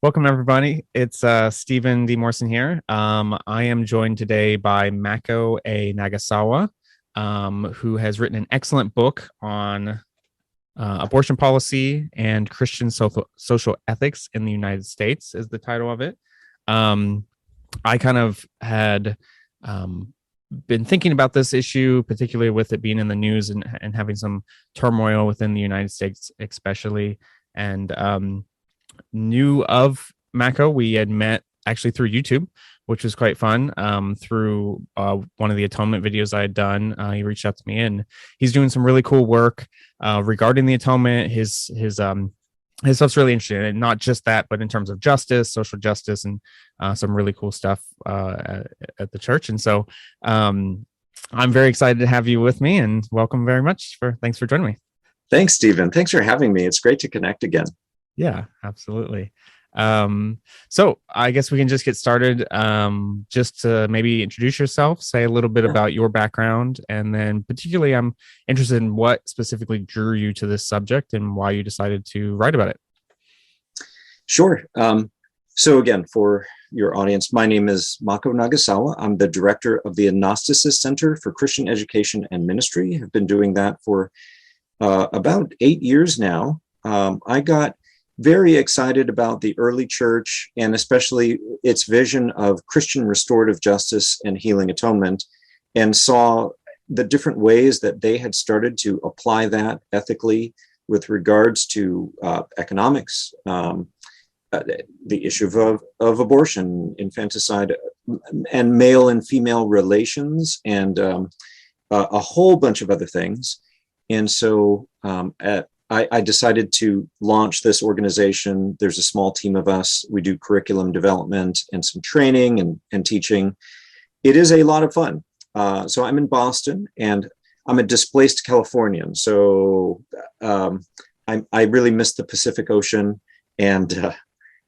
Welcome, everybody. It's Stephen D. Morrison here. I am joined today by Mako A. Nagasawa, who has written an excellent book on abortion policy and Christian social ethics in the United States, is the title of it. Um, I kind of had been thinking about this issue, particularly with it being in the news and having some turmoil within the United States, especially. And knew of Mako. We had met actually through YouTube, which was quite fun. Through one of the atonement videos I had done, he reached out to me, and he's doing some really cool work regarding the atonement. His stuff's really interesting, and not just that, but in terms of justice, social justice, and some really cool stuff at the church. And so, I'm very excited to have you with me, and welcome very much. Thanks for joining me. Thanks, Stephen. Thanks for having me. It's great to connect again. Yeah, absolutely. So I guess we can just get started. Just to maybe introduce yourself, say a little bit about your background, and then particularly I'm interested in what specifically drew you to this subject and why you decided to write about it. Sure. So again, for your audience, my name is Mako Nagasawa. I'm the director of the Agnosticis Center for Christian Education and Ministry. I've been doing that for about 8 years now. I got very excited about the early church and especially its vision of Christian restorative justice and healing atonement, and saw the different ways that they had started to apply that ethically with regards to economics, the issue of abortion, infanticide, and male and female relations, and a whole bunch of other things. And so I decided to launch this organization. There's a small team of us. We do curriculum development and some training and teaching. It is a lot of fun. So I'm in Boston, and I'm a displaced Californian. So I really missed the Pacific Ocean, and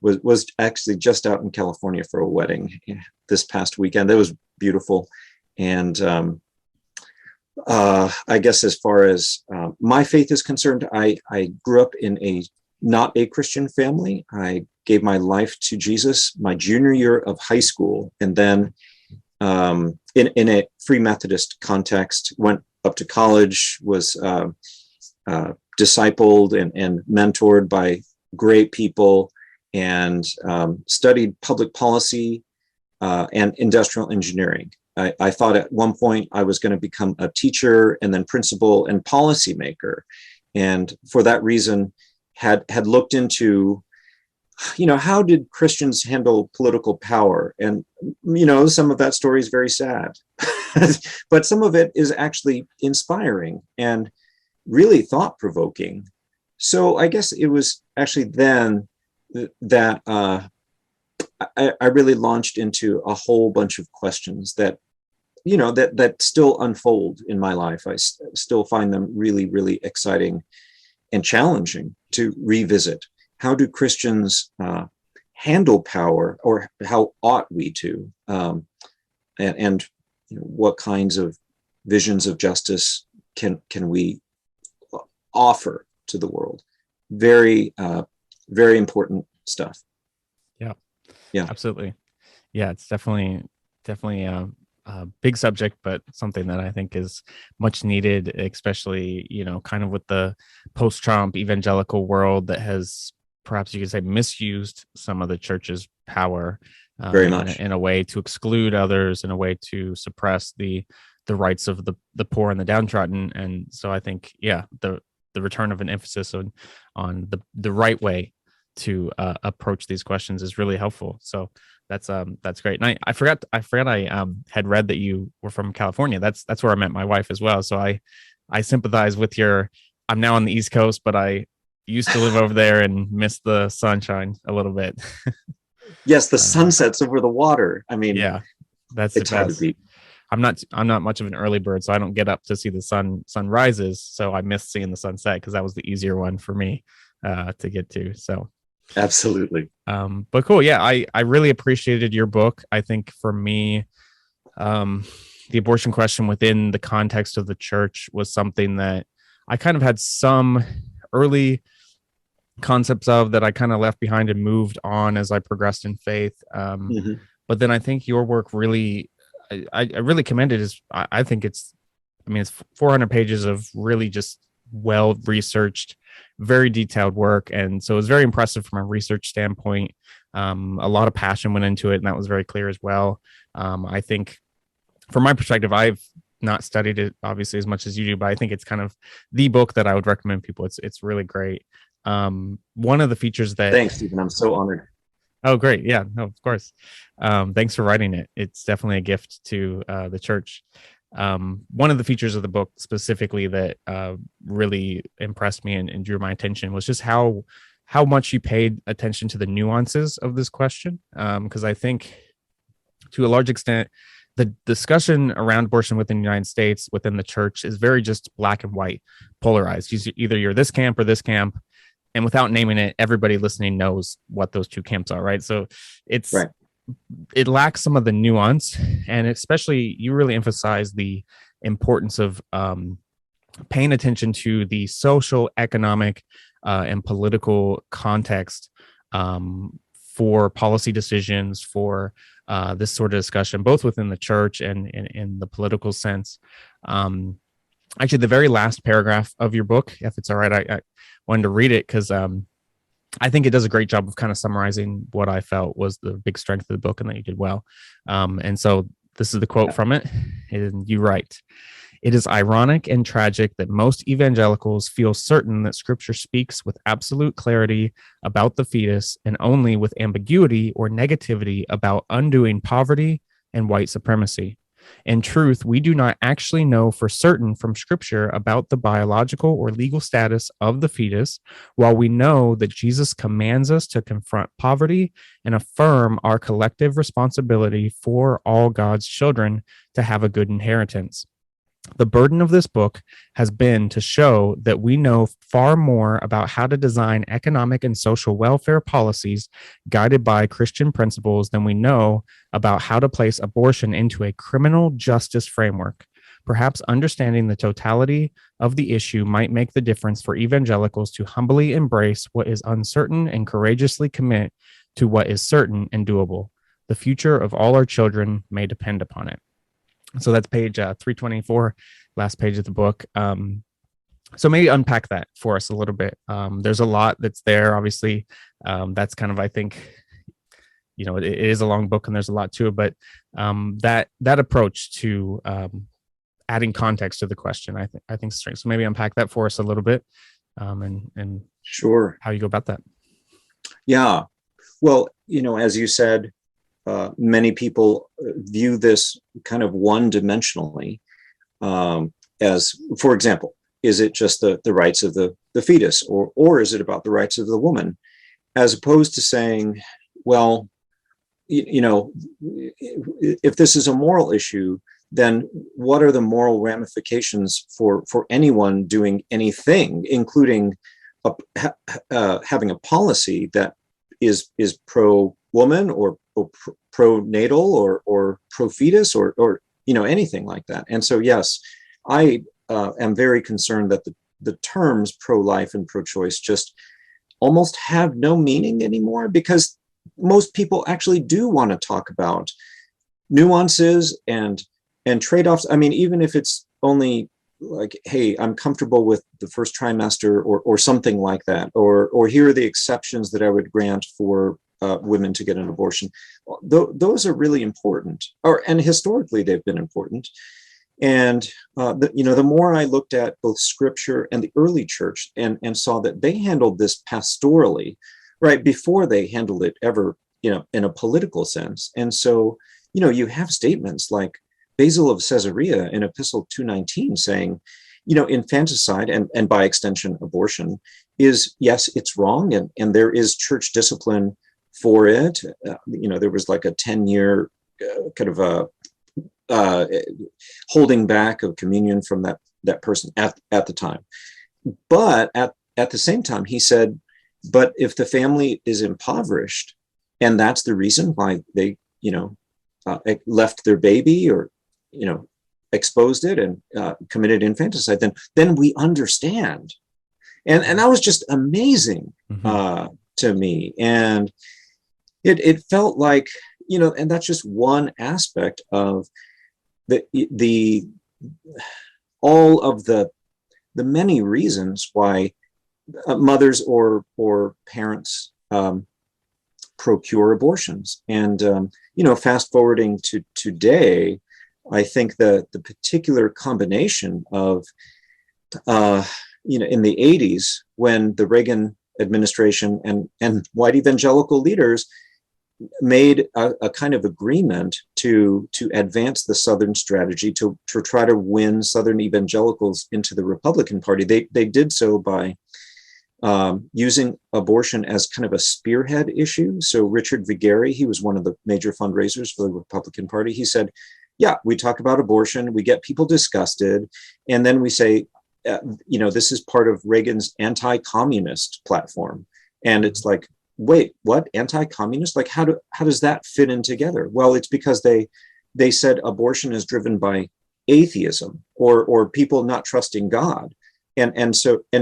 was actually just out in California for a wedding this past weekend. That was beautiful. And I guess as far as my faith is concerned, I grew up in not a Christian family. I gave my life to Jesus my junior year of high school, and then in a Free Methodist context, went up to college, was discipled and mentored by great people, and studied public policy and industrial engineering. I thought at one point I was going to become a teacher and then principal and policymaker. And for that reason, had looked into, how did Christians handle political power? And, some of that story is very sad, but some of it is actually inspiring and really thought provoking. So I guess it was actually then that I really launched into a whole bunch of questions that, that still unfold in my life. I still find them really, really exciting and challenging to revisit. How do Christians handle power, or how ought we to? And what kinds of visions of justice can we offer to the world? Very, very important stuff. Yeah, absolutely. Yeah, it's definitely a big subject, but something that I think is much needed, especially, kind of with the post-Trump evangelical world that has, perhaps you could say, misused some of the church's power very much in a way to exclude others, in a way to suppress the rights of the poor and the downtrodden. And so I think, the return of an emphasis on the right way to approach these questions is really helpful. So that's great. And I forgot I had read that you were from California. That's where I met my wife as well. So I sympathize with I'm now on the East Coast, but I used to live over there and miss the sunshine a little bit. Yes, the sunsets over the water. I mean, it's hard to beat. I'm not much of an early bird, so I don't get up to see the sun rises. So I miss seeing the sunset because that was the easier one for me to get to. So absolutely. But cool. Yeah, I really appreciated your book. I think for me, the abortion question within the context of the church was something that I kind of had some early concepts of that I kind of left behind and moved on as I progressed in faith. Mhm. But then I think your work really, I really commend it. I think I mean, it's 400 pages of really just well researched, very detailed work. And so it was very impressive from a research standpoint. A lot of passion went into it, and that was very clear as well. I think from my perspective, I've not studied it obviously as much as you do, but I think it's kind of the book that I would recommend people. It's really great. One of the features that Thanks, Stephen. I'm so honored. Oh, great. Yeah, no, of course. Thanks for writing it. It's definitely a gift to the church. One of the features of the book specifically that really impressed me and drew my attention was just how much you paid attention to the nuances of this question. Because I think to a large extent, the discussion around abortion within the United States, within the church, is very just black and white, polarized. Either you're this camp or this camp, and without naming it, everybody listening knows what those two camps are, right? So Right. it lacks some of the nuance, and especially you really emphasize the importance of paying attention to the social, economic, and political context for policy decisions, for this sort of discussion, both within the church and in the political sense. Actually, the very last paragraph of your book, if it's all right, I wanted to read it because I think it does a great job of kind of summarizing what I felt was the big strength of the book and that you did well. And so this is the quote from it. And you write, "It is ironic and tragic that most evangelicals feel certain that scripture speaks with absolute clarity about the fetus and only with ambiguity or negativity about undoing poverty and white supremacy. In truth, we do not actually know for certain from scripture about the biological or legal status of the fetus, while we know that Jesus commands us to confront poverty and affirm our collective responsibility for all God's children to have a good inheritance. The burden of this book has been to show that we know far more about how to design economic and social welfare policies guided by Christian principles than we know about how to place abortion into a criminal justice framework. Perhaps understanding the totality of the issue might make the difference for evangelicals to humbly embrace what is uncertain and courageously commit to what is certain and doable. The future of all our children may depend upon it." So that's page 324, last page of the book. So maybe unpack that for us a little bit. There's a lot that's there, obviously. That's kind of, I think, it is a long book and there's a lot to it, but that approach to adding context to the question, I think is strength. So maybe unpack that for us a little bit, and Sure. how you go about that. Yeah. Well, as you said, many people view this kind of one-dimensionally, as, for example, is it just the rights of the fetus, or is it about the rights of the woman, as opposed to saying, well, if this is a moral issue, then what are the moral ramifications for anyone doing anything, including having a policy that is pro-woman or pro-natal or pro-fetus or anything like that. And so, yes, I am very concerned that the terms pro-life and pro-choice just almost have no meaning anymore, because most people actually do want to talk about nuances and trade-offs. I mean, even if it's only like, hey, I'm comfortable with the first trimester or something like that, or here are the exceptions that I would grant for women to get an abortion. Those are really important, and historically they've been important. And the more I looked at both scripture and the early church and saw that they handled this pastorally, right, before they handled it ever, in a political sense. And so, you have statements like Basil of Caesarea in Epistle 219 saying, infanticide and by extension abortion is, yes, it's wrong, and there is church discipline for it. There was like a 10-year kind of a holding back of communion from that person at the time. But at the same time, he said, but if the family is impoverished, and that's the reason why they, left their baby or, exposed it and committed infanticide, then we understand And that was just amazing to me. And it felt like, and that's just one aspect of the all of the many reasons why mothers or parents procure abortions. And fast forwarding to today, I think the particular combination of in the 80s, when the Reagan administration and white evangelical leaders made a kind of agreement to advance the Southern strategy to try to win Southern evangelicals into the Republican Party. They did so by using abortion as kind of a spearhead issue. So Richard Vigueri, he was one of the major fundraisers for the Republican Party. He said, yeah, we talk about abortion, we get people disgusted, and then we say, this is part of Reagan's anti-communist platform. And it's like, wait, what? Anti-communist? Like, how does that fit in together? Well, it's because they said abortion is driven by atheism or people not trusting God. And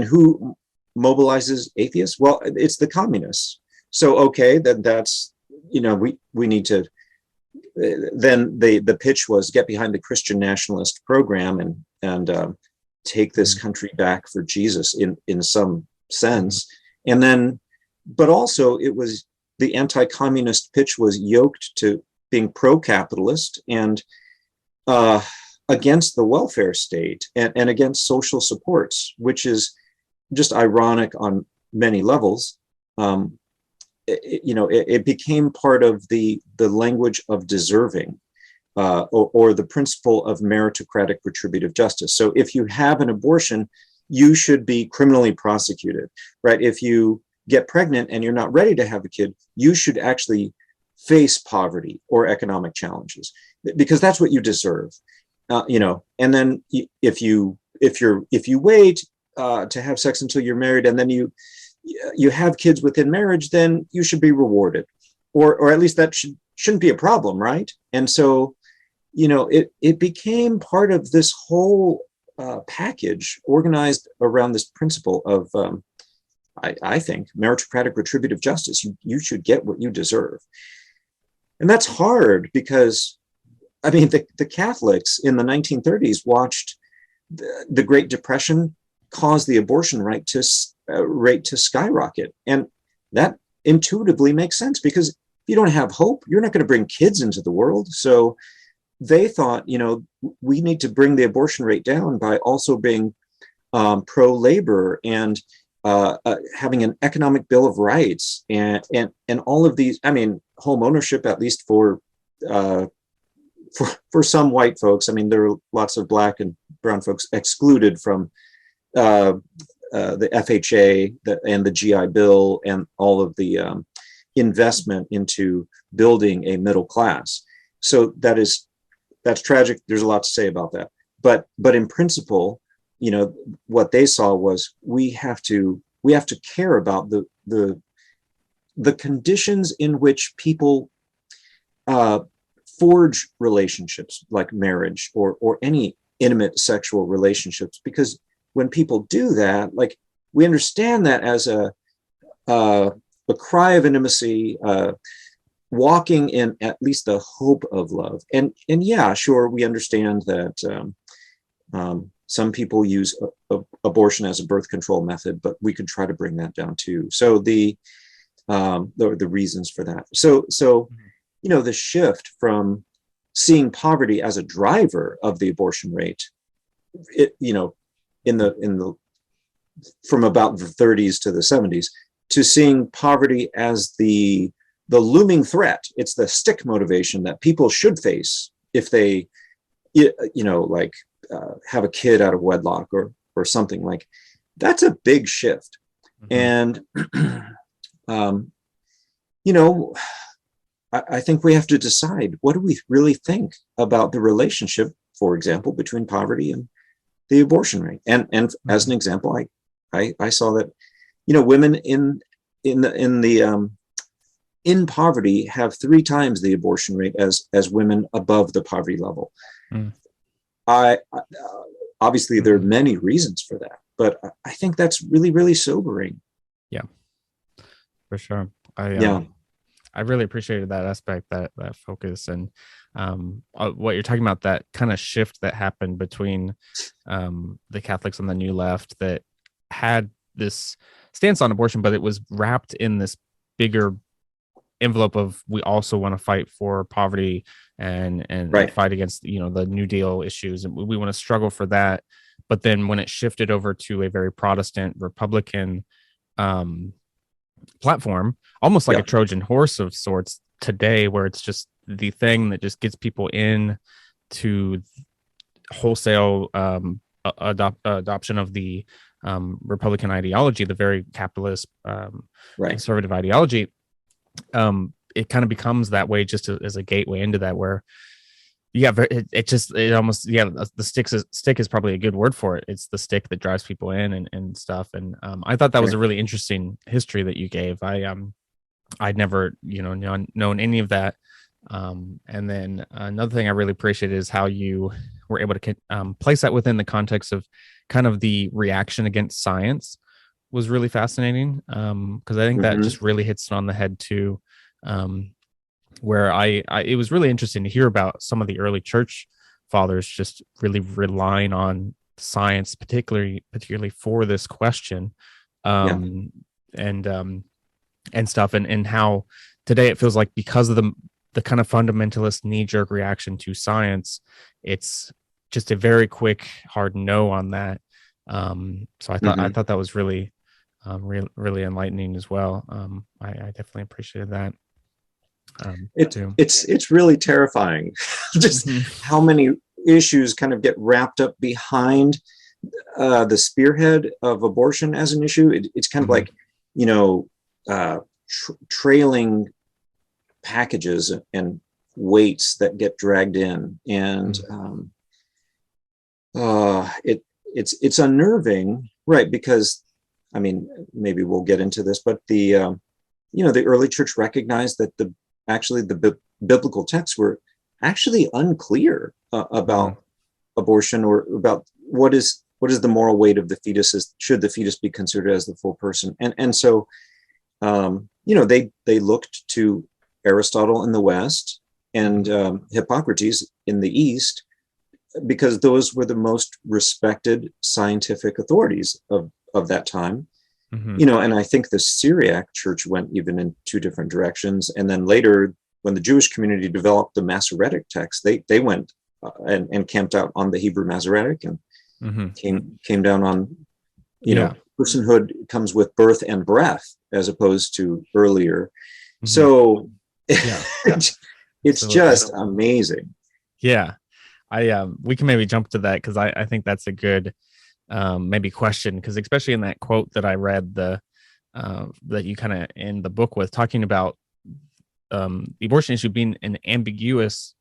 who mobilizes atheists? Well, it's the communists. So, okay, then that's, we need to, then the pitch was get behind the Christian nationalist program and take this country back for Jesus in some sense. And then, but also it was the anti-communist pitch was yoked to being pro-capitalist and against the welfare state and against social supports, which is just ironic on many levels. It became part of the language of deserving or the principle of meritocratic retributive justice. So if you have an abortion, you should be criminally prosecuted, right? If you get pregnant and you're not ready to have a kid, you should actually face poverty or economic challenges because that's what you deserve. And then if you wait to have sex until you're married and then you have kids within marriage, then you should be rewarded, or at least that shouldn't be a problem, right? And so, it became part of this whole package organized around this principle of, I think, meritocratic retributive justice. You should get what you deserve. And that's hard because, the Catholics in the 1930s watched the Great Depression cause the abortion rate to skyrocket. And that intuitively makes sense because if you don't have hope, you're not going to bring kids into the world. So they thought, we need to bring the abortion rate down by also being pro-labor and having an economic bill of rights and all of these. Home ownership, at least for some white folks. There are lots of black and brown folks excluded from the FHA and the GI Bill and all of the investment into building a middle class. So that's tragic. There's a lot to say about that. But in principle, what they saw was we have to care about the conditions in which people forge relationships like marriage or any intimate sexual relationships, because when people do that, like, we understand that as a cry of intimacy, walking in at least the hope of love. And yeah, sure, we understand that some people use abortion as a birth control method, but we could try to bring that down too. So the reasons for that. So the shift from seeing poverty as a driver of the abortion rate, from about the 30s to the 70s, to seeing poverty as the looming threat. It's the stick motivation that people should face if they, have a kid out of wedlock or something. Like, that's a big shift. And, I think we have to decide, what do we really think about the relationship, for example, between poverty and the abortion rate? And as an example, I saw that, women in poverty have 3 times the abortion rate as women above the poverty level. obviously there are many reasons for that, but I think that's really, really sobering. Yeah, for sure. Yeah. I really appreciated that aspect, that focus, and what you're talking about, that kind of shift that happened between the Catholics on the New Left that had this stance on abortion, but it was wrapped in this bigger envelope of, we also want to fight for poverty and Right. fight against, you know, the New Deal issues, and we want to struggle for that. But then when it shifted over to a very Protestant Republican platform, almost like Yeah. a Trojan horse of sorts today, where it's just the thing that just gets people in to wholesale adoption of the Republican ideology, the very capitalist Right. conservative ideology. It kind of becomes that way, just as a gateway into that, where it almost, the stick is probably a good word for it. It's the stick that drives people in and stuff. And I thought that was a really interesting history that you gave. I'd never, known any of that. And then another thing I really appreciated is how you were able to place that within the context of kind of the reaction against science. Was really fascinating, because I think that just really hits it on the head too. Where it was really interesting to hear about some of the early church fathers just really relying on science, particularly for this question, and stuff, and how today it feels like, because of the kind of fundamentalist knee-jerk reaction to science, it's just a very quick, hard no on that. So I thought that was really, really enlightening as well. I definitely appreciated that. It's really terrifying, just how many issues kind of get wrapped up behind the spearhead of abortion as an issue. It's kind of like, trailing packages and weights that get dragged in, and it's unnerving, right? Because, I mean, maybe we'll get into this, but the early church recognized that the biblical texts were actually unclear about abortion, or about what is the moral weight of the fetus. Should the fetus be considered as the full person? And so they looked to Aristotle in the West and Hippocrates in the East, because those were the most respected scientific authorities of that time. And I think the Syriac church went even in two different directions. And then later, when the Jewish community developed the Masoretic text, they went and camped out on the Hebrew Masoretic, and came down on, personhood comes with birth and breath, as opposed to earlier. So it's just amazing. Yeah. We can maybe jump to that, because I think that's a good maybe question, because especially in that quote that I read, that you kind of end the book with, talking about the abortion issue being an ambiguous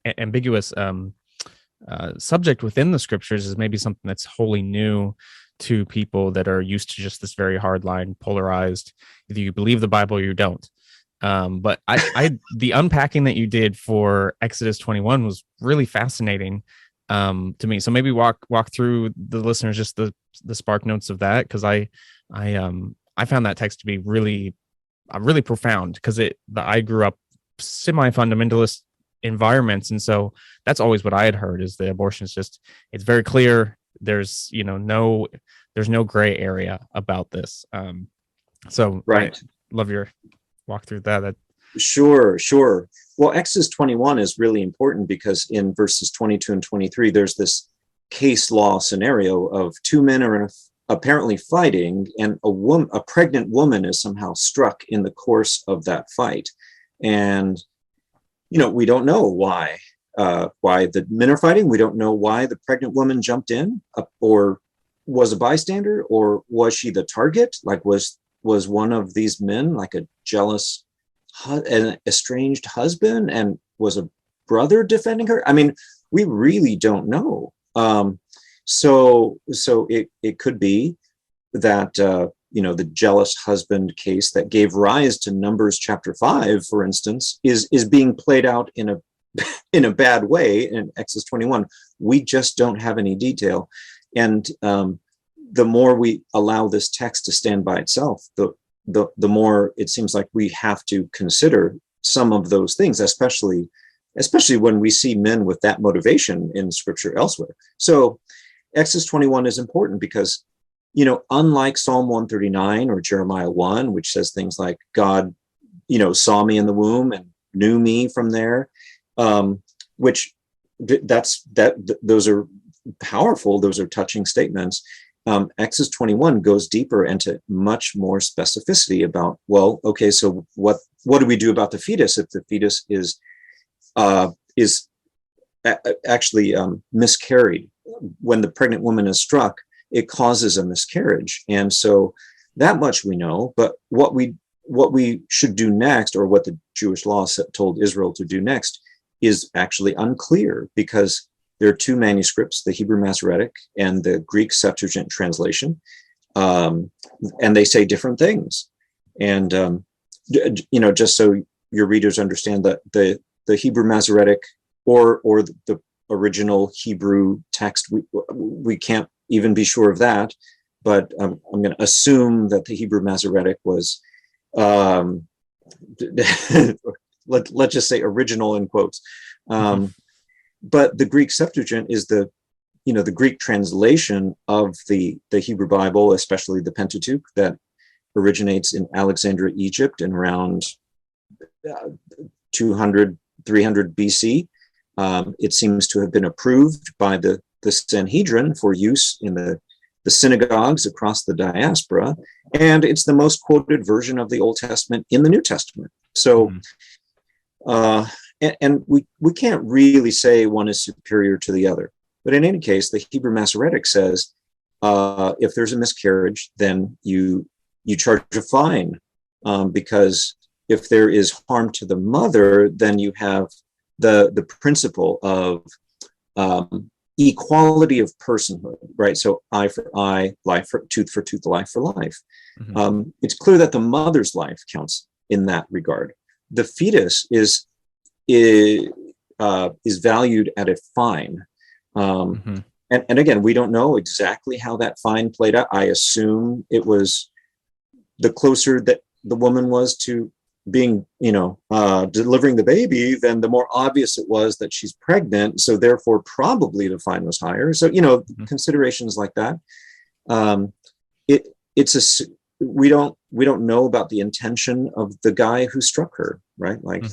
subject within the scriptures, is maybe something that's wholly new to people that are used to just this very hard line, polarized, either you believe the Bible or you don't. But the unpacking that you did for Exodus 21 was really fascinating to me. So maybe walk through the listeners just the spark notes of that, because I found that text to be really profound, because I grew up semi-fundamentalist environments, and so that's always what I had heard, is the abortion is just, it's very clear. There's no gray area about this. So right. I love your walk through that. Sure. Well, Exodus 21 is really important, because in verses 22 and 23, there's this case law scenario of two men are apparently fighting, and a pregnant woman is somehow struck in the course of that fight. And, we don't know why the men are fighting. We don't know why the pregnant woman jumped in, or was a bystander, or was she the target? Like, was one of these men like a jealous, an estranged husband, and was a brother defending her? I mean, we really don't know. So it could be that the jealous husband case that gave rise to Numbers chapter 5, for instance, is being played out in a bad way in Exodus 21. We just don't have any detail. And the more we allow this text to stand by itself, the more it seems like we have to consider some of those things, especially when we see men with that motivation in scripture elsewhere. So Exodus 21 is important because, unlike Psalm 139 or Jeremiah 1, which says things like God, saw me in the womb and knew me from there, which those are powerful, those are touching statements. Exodus 21 goes deeper into much more specificity about, well, okay, so what do we do about the fetus if the fetus is actually miscarried? When the pregnant woman is struck, it causes a miscarriage. And so that much we know, but what we should do next, or what the Jewish law told Israel to do next, is actually unclear, because there are two manuscripts, the Hebrew Masoretic and the Greek Septuagint translation, and they say different things. And just so your readers understand, that the Hebrew Masoretic or the original Hebrew text, we can't even be sure of that, but I'm going to assume that the Hebrew Masoretic was, let's just say original in quotes. But the Greek Septuagint is the Greek translation of the Hebrew Bible, especially the Pentateuch, that originates in Alexandria, Egypt, in around 200, 300 BC. It seems to have been approved by the Sanhedrin for use in the synagogues across the diaspora, and it's the most quoted version of the Old Testament in the New Testament. So, and we can't really say one is superior to the other. But in any case, the Hebrew Masoretic says, if there's a miscarriage, then you charge a fine, because if there is harm to the mother, then you have the principle of equality of personhood, right? So eye for eye, life for tooth, life for life. It's clear that the mother's life counts in that regard. The fetus is valued at a fine. And again, we don't know exactly how that fine played out. I assume it was the closer that the woman was to being, delivering the baby, then the more obvious it was that she's pregnant. So therefore, probably the fine was higher. So, considerations like that. We don't know about the intention of the guy who struck her, right? Like,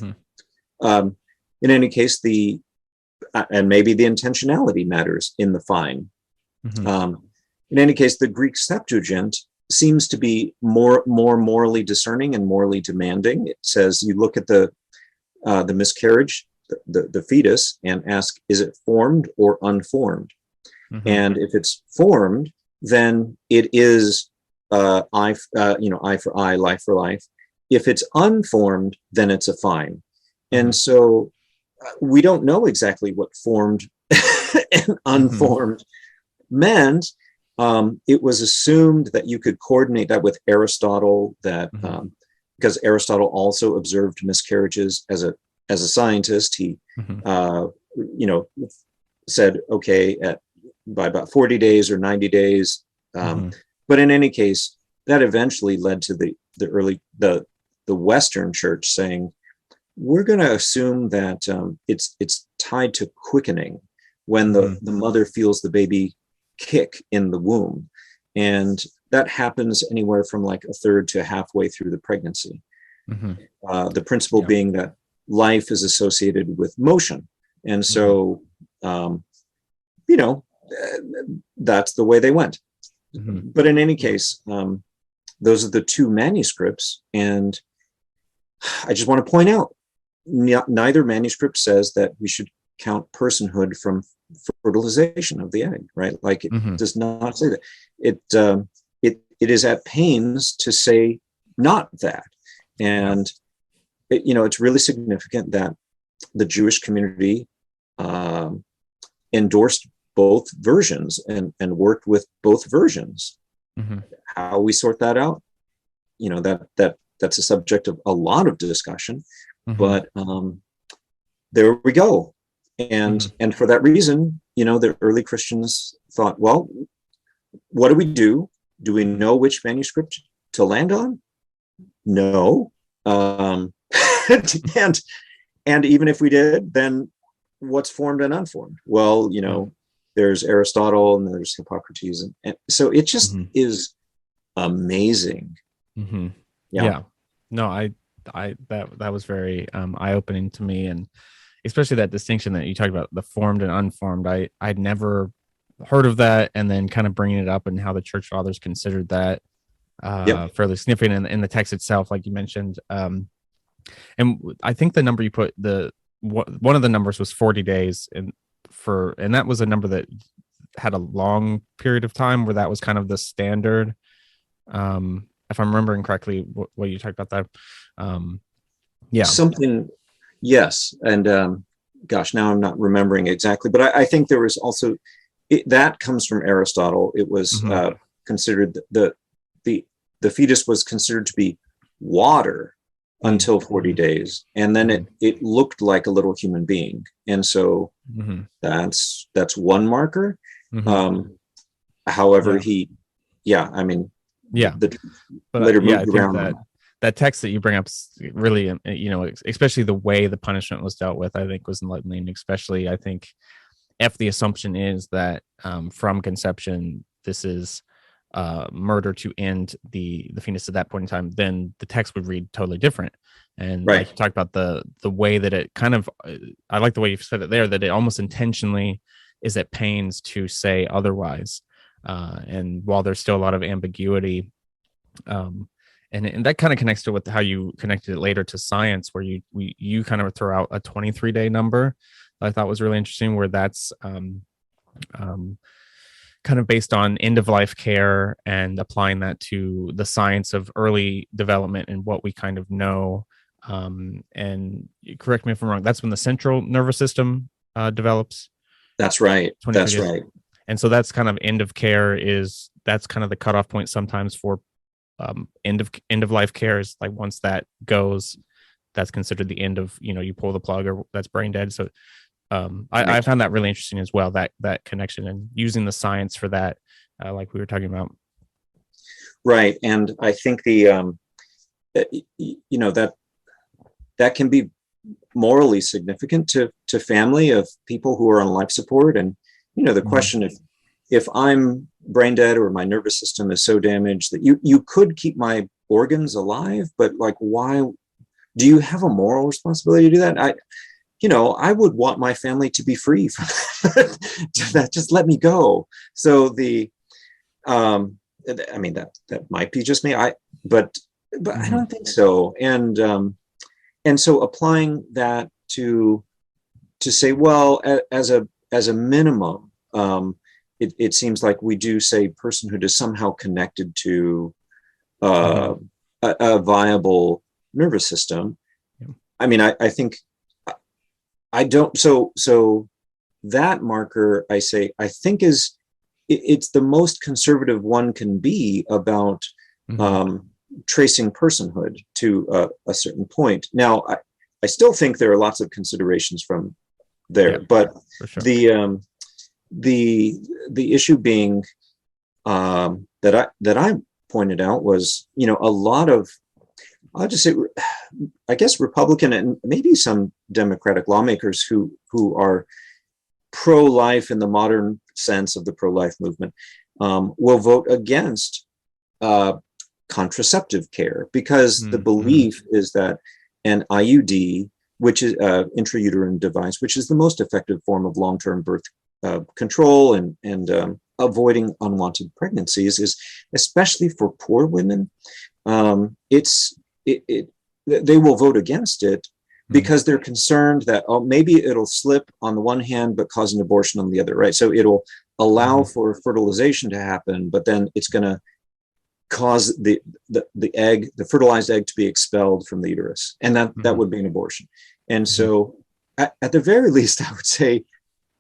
in any case, and maybe the intentionality matters in the fine. In any case, the Greek Septuagint seems to be more morally discerning and morally demanding. It says you look at the miscarriage, the fetus, and ask, is it formed or unformed? And if it's formed, then it is eye for eye, life for life. If it's unformed, then it's a fine. And so we don't know exactly what formed and unformed meant. It was assumed that you could coordinate that with Aristotle, that because Aristotle also observed miscarriages as a scientist. He said, okay, by about 40 days or 90 days. But in any case, that eventually led to the Western Church saying, we're going to assume that it's tied to quickening when the mother feels the baby kick in the womb. And that happens anywhere from like a third to halfway through the pregnancy. The principle being that life is associated with motion. And so, that's the way they went. But in any case, those are the two manuscripts. And I just want to point out, neither manuscript says that we should count personhood from fertilization of the egg, right? Like it does not say that. It is at pains to say not that. And it's really significant that the Jewish community endorsed both versions and worked with both versions. How we sort that out, that's a subject of a lot of discussion. But there we go. And for that reason, the early Christians thought, well, what do we do? Do we know which manuscript to land on? No. and even if we did, then what's formed and unformed? Well, there's Aristotle and there's Hippocrates, and so it just is amazing. Yeah. No, I that was very eye-opening to me, and especially that distinction that you talked about, the formed and unformed. I'd never heard of that, and then kind of bringing it up and how the church fathers considered that fairly significant in the text itself, like you mentioned. And I think the number you put, one of the numbers was 40 days, and that was a number that had a long period of time where that was kind of the standard. If I'm remembering correctly, what you talked about that. Something, yes. And gosh, now I'm not remembering exactly, but I think there was also, that comes from Aristotle. It was considered the fetus was considered to be water until 40 days. And then it looked like a little human being. And so that's one marker. However, but later I moved think around. that text that you bring up really, especially the way the punishment was dealt with, I think was enlightening. Especially, I think if the assumption is that from conception, this is murder to end the fetus at that point in time, then the text would read totally different. And like you talked about the way that it kind of, I like the way you said it there, that it almost intentionally is at pains to say otherwise. And while there's still a lot of ambiguity, and that kind of connects to how you connected it later to science, where you kind of throw out a 23-day number that I thought was really interesting, where that's kind of based on end of life care and applying that to the science of early development and what we kind of know. And correct me if I'm wrong, that's when the central nervous system develops. That's right. That's days. right. And so that's kind of end of care that's kind of the cutoff point sometimes for end of life care, is like once that goes, that's considered the end of, you pull the plug, or that's brain dead. So I found that really interesting as well, that connection and using the science for that, like we were talking about. Right. And I think that can be morally significant to family of people who are on life support. And, the question, if I'm brain dead or my nervous system is so damaged that you could keep my organs alive, but like, why do you have a moral responsibility to do that? I would want my family to be free from that. Just let me go. So that might be just me. But I don't think so. And so applying that to say, well, as a minimum, it seems like we do say personhood is somehow connected to a viable nervous system. Yeah. I mean, I think I don't. So that marker, I think it's the most conservative one can be about tracing personhood to a certain point. Now, I still think there are lots of considerations from there, but for sure. The issue being that I pointed out was, a lot of, I'll just say, I guess, Republican and maybe some Democratic lawmakers who are pro-life in the modern sense of the pro-life movement will vote against contraceptive care, because the belief is that an IUD, which is intrauterine device, which is the most effective form of long-term birth control and avoiding unwanted pregnancies, is, especially for poor women, they will vote against it because they're concerned that, maybe it'll slip on the one hand but cause an abortion on the other, right? So it'll allow for fertilization to happen, but then it's going to cause the fertilized egg to be expelled from the uterus, and that would be an abortion. And so at the very least, I would say,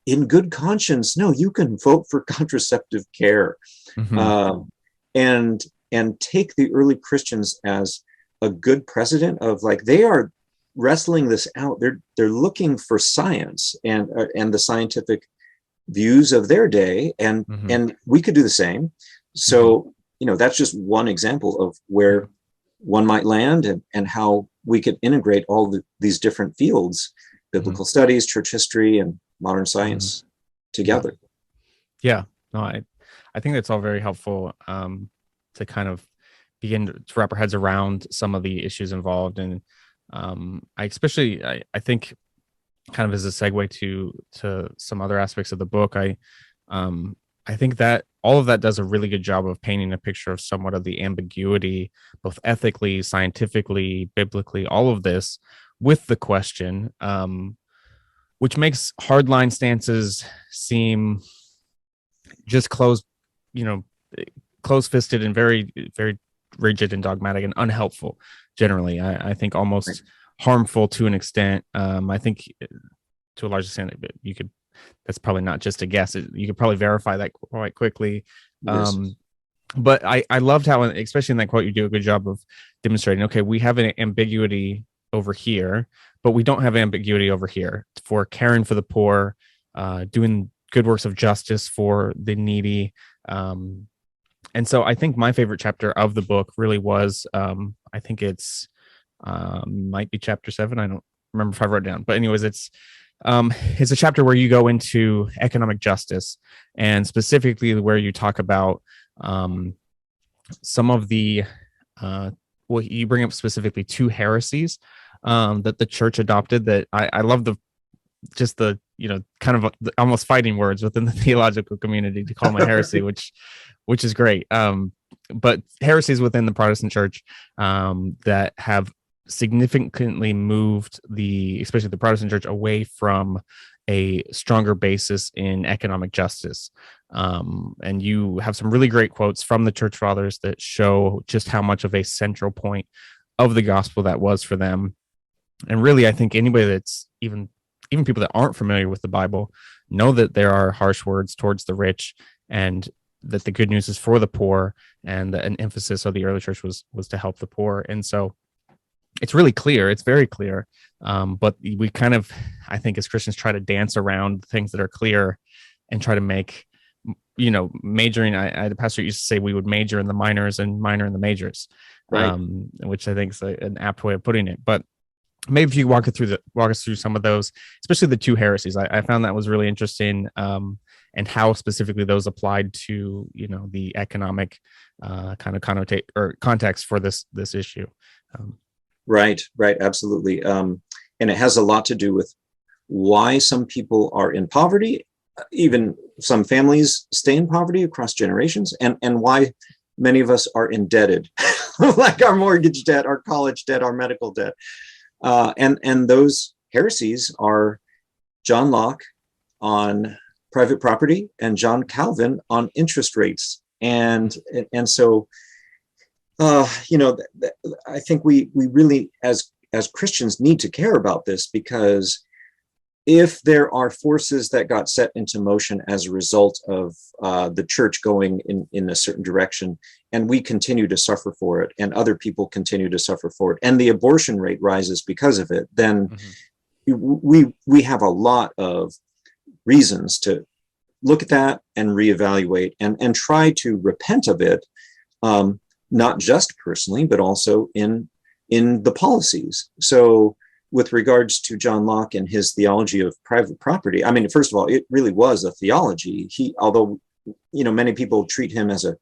in good conscience, no, you can vote for contraceptive care, and take the early Christians as a good precedent of, like, they are wrestling this out. They're looking for science and the scientific views of their day, and we could do the same. So that's just one example of where one might land, and how we could integrate all these different fields, biblical studies, church history, and modern science together. Yeah, no, I think that's all very helpful to kind of begin to wrap our heads around some of the issues involved. And I think kind of as a segue to some other aspects of the book, I think that all of that does a really good job of painting a picture of somewhat of the ambiguity, both ethically, scientifically, biblically, all of this with the question, which makes hardline stances seem just close-fisted and very, very rigid and dogmatic and unhelpful. Generally, I think almost harmful to an extent. I think to a large extent, you could. That's probably not just a guess. You could probably verify that quite quickly. Yes. But I loved how, especially in that quote, you do a good job of demonstrating, okay, we have an ambiguity over here, but we don't have ambiguity over here for caring for the poor, doing good works of justice for the needy. And so I think my favorite chapter of the book really was, I think it's might be chapter 7. I don't remember if I wrote it down, but anyways, it's a chapter where you go into economic justice, and specifically where you talk about some of the you bring up specifically 2 heresies that the church adopted, that I love the kind of almost fighting words within the theological community to call them a heresy, which is great. But heresies within the Protestant church that have significantly moved especially the Protestant church, away from a stronger basis in economic justice. And you have some really great quotes from the church fathers that show just how much of a central point of the gospel that was for them. And really, I think anybody that's even people that aren't familiar with the Bible know that there are harsh words towards the rich, and that the good news is for the poor, and an emphasis of the early church was to help the poor. And so it's really clear. It's very clear. But we kind of, I think, as Christians, try to dance around things that are clear and try to make, majoring. I had a pastor used to say we would major in the minors and minor in the majors, right. Which I think is an apt way of putting it. But maybe if you walk us through some of those, especially the 2 heresies. I found that was really interesting, and how specifically those applied to the economic kind of connotate or context for this issue. Right, absolutely. And it has a lot to do with why some people are in poverty, even some families stay in poverty across generations, and why many of us are indebted, like our mortgage debt, our college debt, our medical debt. And those heresies are John Locke on private property and John Calvin on interest rates. And so I think we really, as Christians, need to care about this, because if there are forces that got set into motion as a result of the church going in a certain direction, and we continue to suffer for it, and other people continue to suffer for it, and the abortion rate rises because of it, then we have a lot of reasons to look at that and reevaluate and try to repent of it. Not just personally, but also in the policies. So with regards to John Locke and his theology of private property, I mean, first of all, it really was a theology. Although many people treat him as a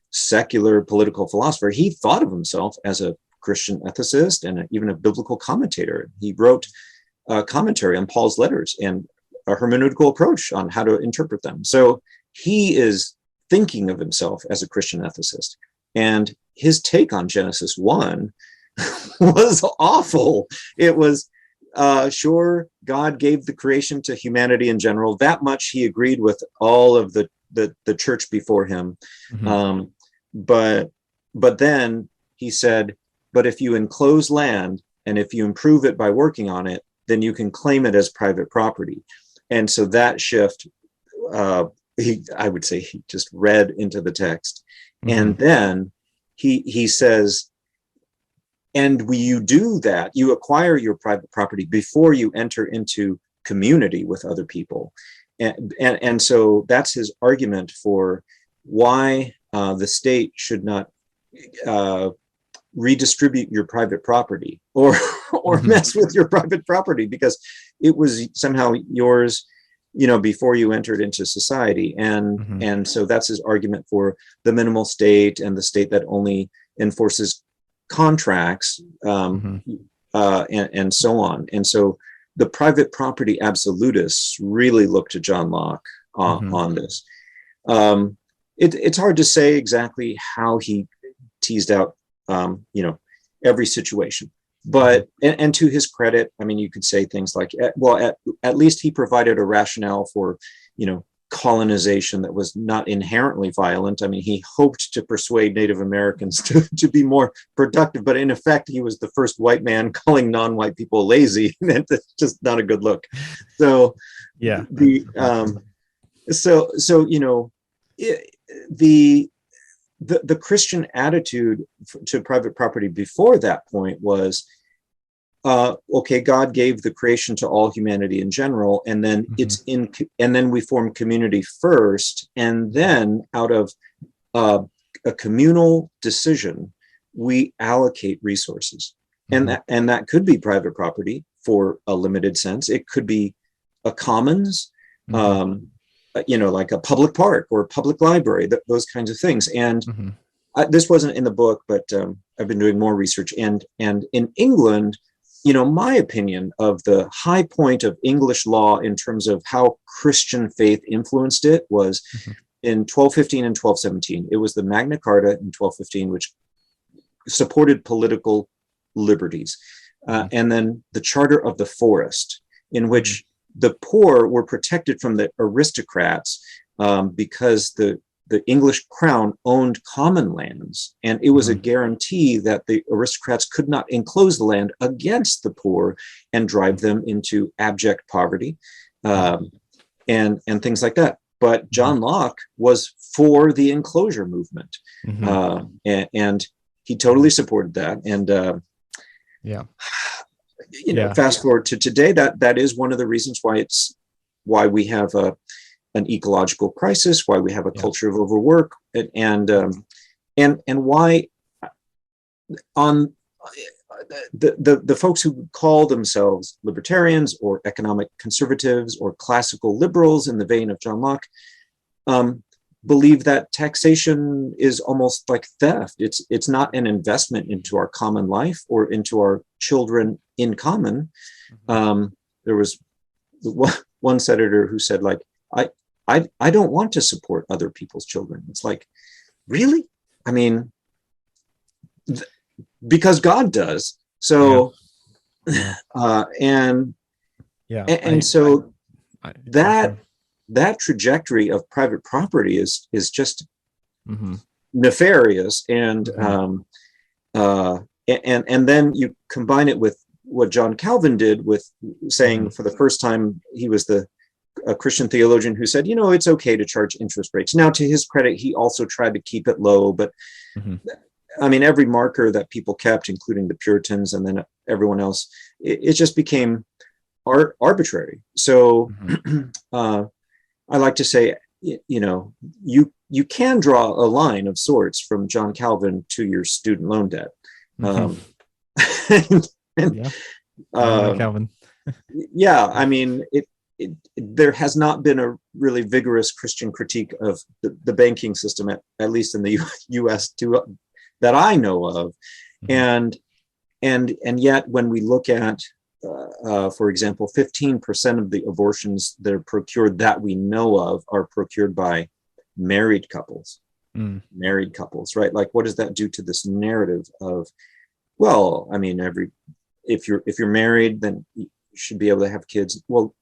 secular political philosopher, he thought of himself as a Christian ethicist and even a biblical commentator. He wrote a commentary on Paul's letters and a hermeneutical approach on how to interpret them. So he is thinking of himself as a Christian ethicist. And his take on Genesis 1 was awful. It was, sure, God gave the creation to humanity in general. That much he agreed with all of the church before him. But then he said, but if you enclose land and if you improve it by working on it, then you can claim it as private property. And so that shift, I would say he just read into the text. And then he says, and when you do that, you acquire your private property before you enter into community with other people. and so that's his argument for why the state should not redistribute your private property or mess with your private property, because it was somehow yours, before you entered into society. And so that's his argument for the minimal state and the state that only enforces contracts, and so on. And so the private property absolutists really look to John Locke on this. It's hard to say exactly how he teased out, every situation. But, and to his credit, I mean, you could say things like, well, at least he provided a rationale for, colonization that was not inherently violent. I mean, he hoped to persuade Native Americans to be more productive, but in effect, he was the first white man calling non-white people lazy. And that's just not a good look. So, yeah. The Christian attitude to private property before that point was, okay, God gave the creation to all humanity in general, and then and then we form community first, and then out of a communal decision, we allocate resources, and that could be private property for a limited sense. It could be a commons, like a public park or a public library, those kinds of things. And this wasn't in the book, but I've been doing more research, and in England, my opinion of the high point of English law in terms of how Christian faith influenced it was in 1215 and 1217. It was the Magna Carta in 1215, which supported political liberties. And then the Charter of the Forest, in which the poor were protected from the aristocrats because the English crown owned common lands, and it was a guarantee that the aristocrats could not enclose the land against the poor and drive them into abject poverty, and things like that. But John Locke was for the enclosure movement, and he totally supported that. And fast forward to today, that is one of the reasons why we have an ecological crisis, why we have a culture of overwork, and why on the folks who call themselves libertarians or economic conservatives or classical liberals in the vein of John Locke believe that taxation is almost like theft. It's not an investment into our common life or into our children in common. There was one senator who said, like, I don't want to support other people's children. It's like, really? I mean, because God does. So, and so that trajectory of private property is just nefarious. And then you combine it with what John Calvin did with saying for the first time, he was a Christian theologian who said, it's okay to charge interest rates. Now, to his credit, he also tried to keep it low, but I mean, every marker that people kept, including the Puritans and then everyone else, it just became arbitrary. So I like to say, you can draw a line of sorts from John Calvin to your student loan debt. Calvin. I mean, there has not been a really vigorous Christian critique of the banking system, at least in the U.S. that I know of, and yet when we look at, for example, 15% of the abortions that are procured that we know of are procured by married couples. Married couples, right? Like, what does that do to this narrative of, well, I mean, if you're married, then you should be able to have kids. Well,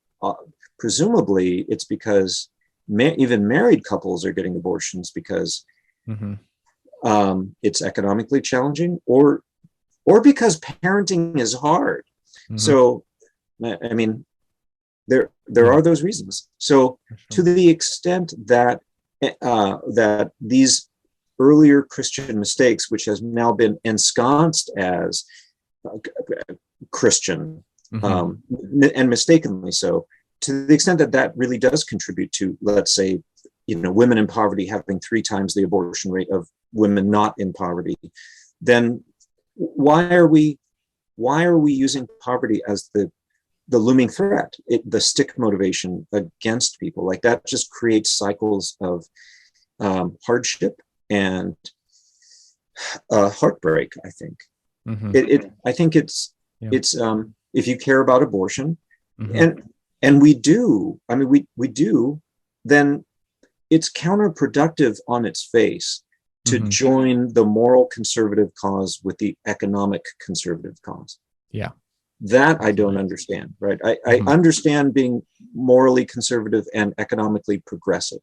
presumably it's because even married couples are getting abortions because it's economically challenging, or because parenting is hard. So, I mean, there are those reasons. So, to the extent that that these earlier Christian mistakes, which has now been ensconced as Christian, and mistakenly so, to the extent that that really does contribute to, let's say, women in poverty having 3 times the abortion rate of women not in poverty, then why are we using poverty as the looming threat, the stick motivation against people? Like, that just creates cycles of hardship and heartbreak, I think. I think it's if you care about abortion, and we do, I mean, we do, then it's counterproductive on its face to join the moral conservative cause with the economic conservative cause. Yeah. That I don't understand, right? I understand being morally conservative and economically progressive.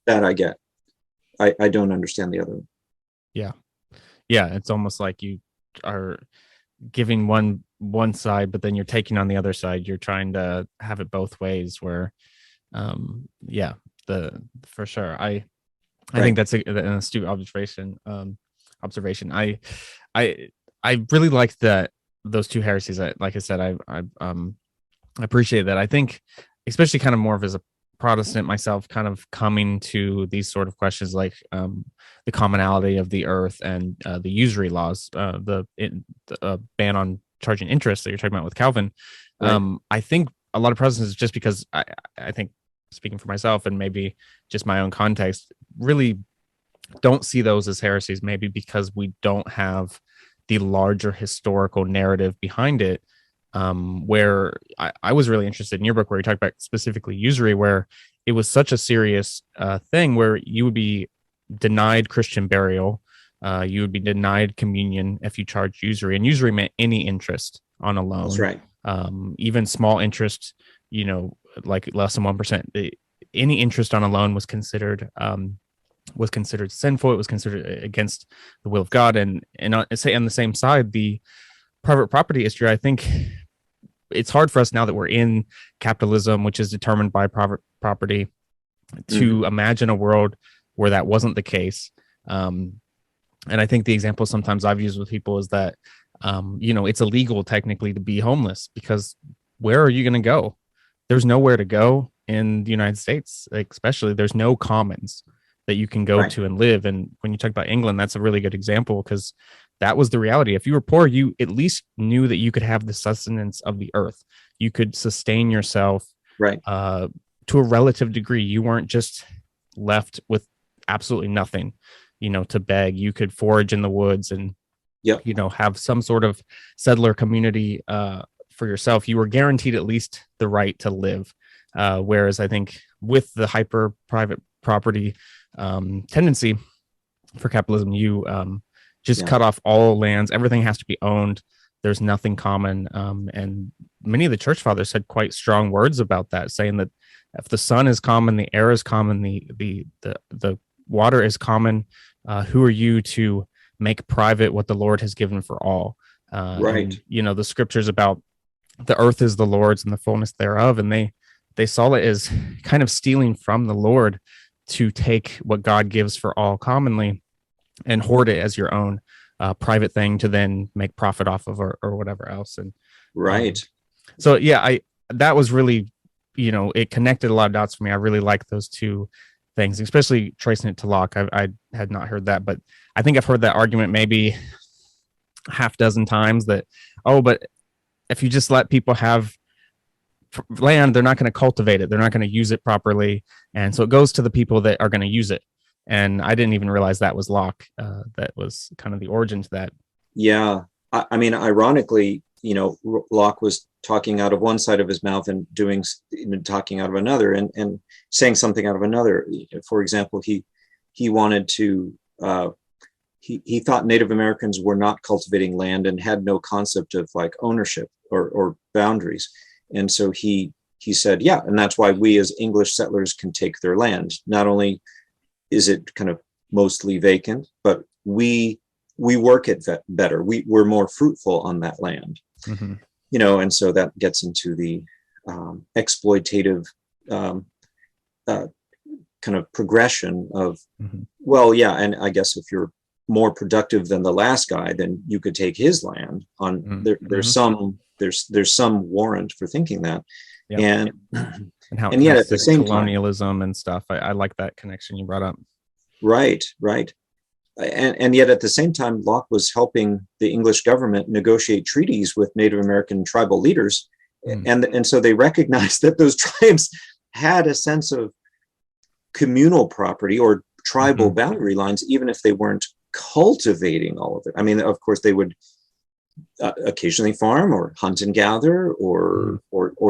That I get. I don't understand the other one. Yeah. Yeah. It's almost like you are giving one side, but then you're taking on the other side. You're trying to have it both ways where, for sure. I think that's an astute observation. I really like those 2 heresies. Like I said, I appreciate that. I think, especially kind of more of as a Protestant myself, kind of coming to these sort of questions like the commonality of the earth and the usury laws, the ban on charging interest that you're talking about with Calvin. Right. I think a lot of Protestants, just because I think, speaking for myself and maybe just my own context, really don't see those as heresies, maybe because we don't have the larger historical narrative behind it. Where I was really interested in your book, where you talked about specifically usury, where it was such a serious thing where you would be denied Christian burial, you would be denied communion if you charged usury, and usury meant any interest on a loan. That's right. Even small interest, like less than 1%. Any interest on a loan was considered sinful. It was considered against the will of God. And say on the same side, the private property issue, I think it's hard for us now that we're in capitalism, which is determined by private property, to imagine a world where that wasn't the case. And I think the example sometimes I've used with people is that, it's illegal technically to be homeless, because where are you going to go? There's nowhere to go in the United States, especially. There's no commons that you can go to and live. And when you talk about England, that's a really good example, because that was the reality. If you were poor, you at least knew that you could have the sustenance of the earth. You could sustain yourself to a relative degree. You weren't just left with absolutely nothing, to beg. You could forage in the woods and, have some sort of settler community for yourself. You were guaranteed at least the right to live. Whereas I think with the hyper private property tendency for capitalism, you cut off all lands. Everything has to be owned. There's nothing common. And many of the church fathers said quite strong words about that, saying that if the sun is common, the air is common, the water is common, who are you to make private what the Lord has given for all? And, the scriptures about the earth is the Lord's and the fullness thereof. And they saw it as kind of stealing from the Lord to take what God gives for all commonly and hoard it as your own private thing to then make profit off of or whatever else. And so, that was really, it connected a lot of dots for me. I really like those 2 things, especially tracing it to Locke. I had not heard that, but I think I've heard that argument maybe half dozen times that, but if you just let people have land, they're not going to cultivate it. They're not going to use it properly. And so it goes to the people that are going to use it. And I didn't even realize that was Locke. That was kind of the origin to that. Yeah. I mean, ironically, Locke was talking out of one side of his mouth and talking out of another and saying something out of another. For example, he wanted to, he thought Native Americans were not cultivating land and had no concept of like ownership or boundaries. And so he said, and that's why we as English settlers can take their land. Not only is it kind of mostly vacant, but we work it better. We're more fruitful on that land. And so that gets into the exploitative kind of progression of, and I guess if you're more productive than the last guy, then you could take his land on there's some warrant for thinking that. Yeah. And And how and yet at the civic same time, colonialism and stuff. I like that connection you brought up. right. And yet at the same time, Locke was helping the English government negotiate treaties with Native American tribal leaders. Mm. And so they recognized that those tribes had a sense of communal property or tribal boundary lines, even if they weren't cultivating all of it. I mean, of course, they would occasionally farm or hunt and gather, or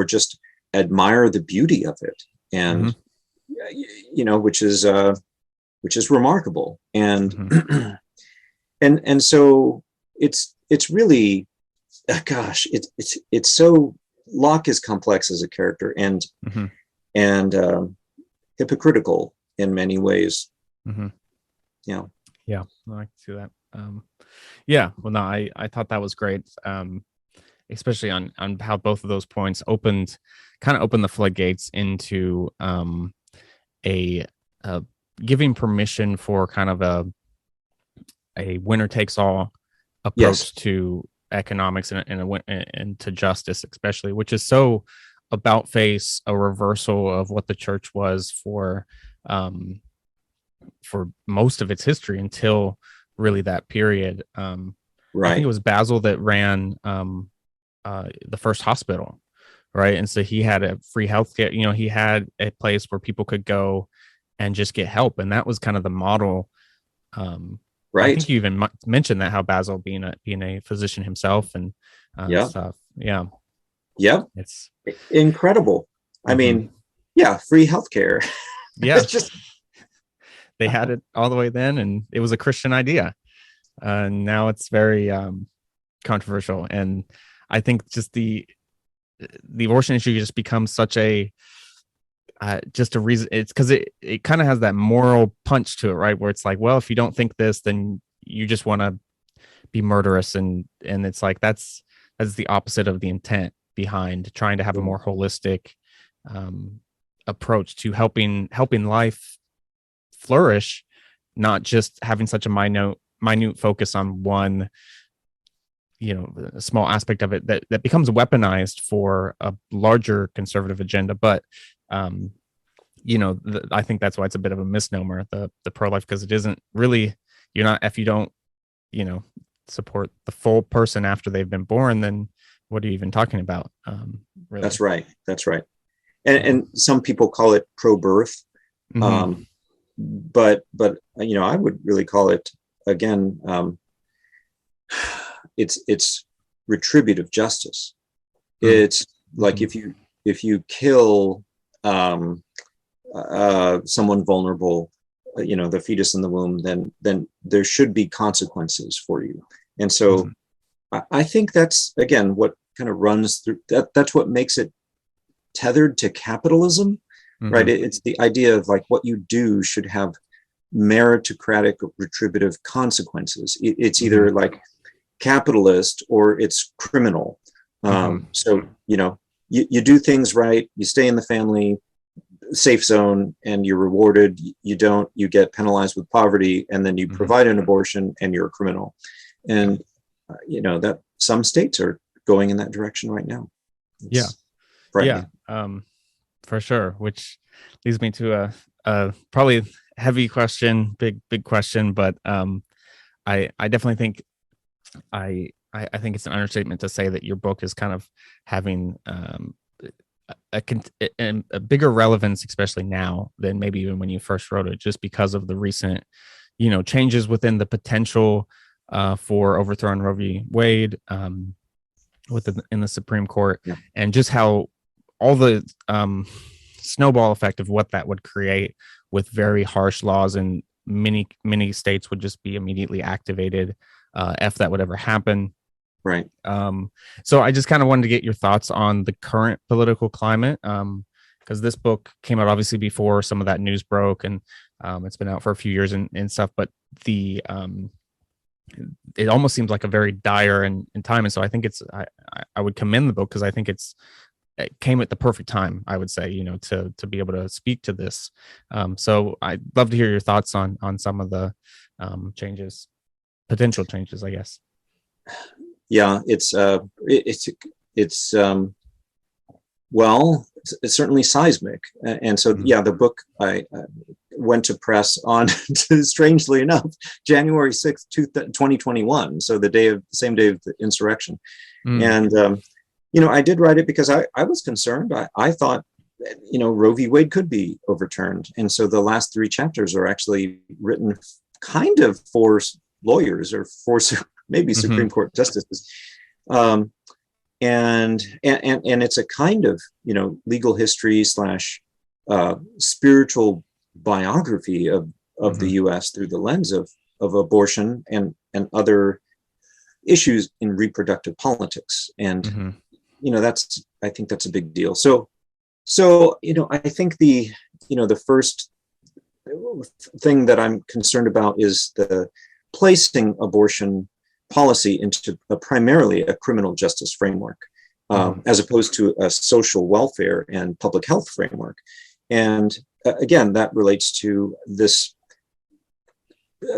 just admire the beauty of it, and which is remarkable. And and so it's really, gosh, it's so, Locke is complex as a character, and hypocritical in many ways. Yeah. Yeah, I can see that. Yeah, well, no, I thought that was great, especially on how both of those points opened the floodgates into a giving permission for kind of a winner takes all approach Yes. to economics and to justice, especially, which is so about face a reversal of what the church was for most of its history until really that period. I think it was Basil that ran the first hospital, right? And so he had a free healthcare. He had a place where people could go and just get help, and that was kind of the model. I think you even mentioned that, how Basil being a physician himself and stuff. Yeah. It's incredible. I mean, free healthcare. Yeah. It's just, they had it all the way then, and it was a Christian idea. Now it's very controversial, and I think just the abortion issue just becomes such a just a reason. It's because it kind of has that moral punch to it, right? Where it's like, well, if you don't think this, then you just want to be murderous, and it's like that's the opposite of the intent behind trying to have a more holistic approach to helping life flourish, not just having such a minute focus on one, a small aspect of it that becomes weaponized for a larger conservative agenda. But I think that's why it's a bit of a misnomer, the pro-life, because it isn't really, if you don't support the full person after they've been born, then what are you even talking about? Really. That's right. And some people call it pro-birth. But I would really call it, again, it's retributive justice. It's like if you kill someone vulnerable, the fetus in the womb, then there should be consequences for you. And so I think that's, again, what kind of runs through that's what makes it tethered to capitalism. Right. It's the idea of like what you do should have meritocratic retributive consequences. It's either like capitalist or it's criminal. So, you do things right, you stay in the family safe zone and you're rewarded. You don't, you get penalized with poverty, and then you provide an abortion and you're a criminal. And, that some states are going in that direction right now. It's frightening. For sure, which leads me to a probably heavy question, big question, but I definitely think I think it's an understatement to say that your book is kind of having a bigger relevance, especially now, than maybe even when you first wrote it, just because of the recent changes within the potential for overthrowing Roe v. Wade in the Supreme Court, and just how all the snowball effect of what that would create with very harsh laws, and many states would just be immediately activated if that would ever happen. Right. So I just kind of wanted to get your thoughts on the current political climate, because this book came out obviously before some of that news broke, and it's been out for a few years and stuff, but it almost seems like a very dire in time. And so I think I would commend the book, because I think it came at the perfect time, I would say, to be able to speak to this. So I'd love to hear your thoughts on some of the potential changes, I guess. Yeah, well, it's certainly seismic. And so, Mhm. yeah, the book I went to press on, strangely enough, January 6th, 2021. So same day of the insurrection. Mm. And, I did write it because I was concerned. I thought, Roe v. Wade could be overturned. And so the last 3 chapters are actually written kind of for lawyers or for maybe Mhm. Supreme Court justices. Um, and it's a kind of legal history / spiritual biography of the Mhm. U.S. through the lens of abortion and other issues in reproductive politics. And Mhm. I think that's a big deal. So I think the first thing that I'm concerned about is the placing abortion policy into primarily a criminal justice framework, Mhm. as opposed to a social welfare and public health framework. And again, that relates to this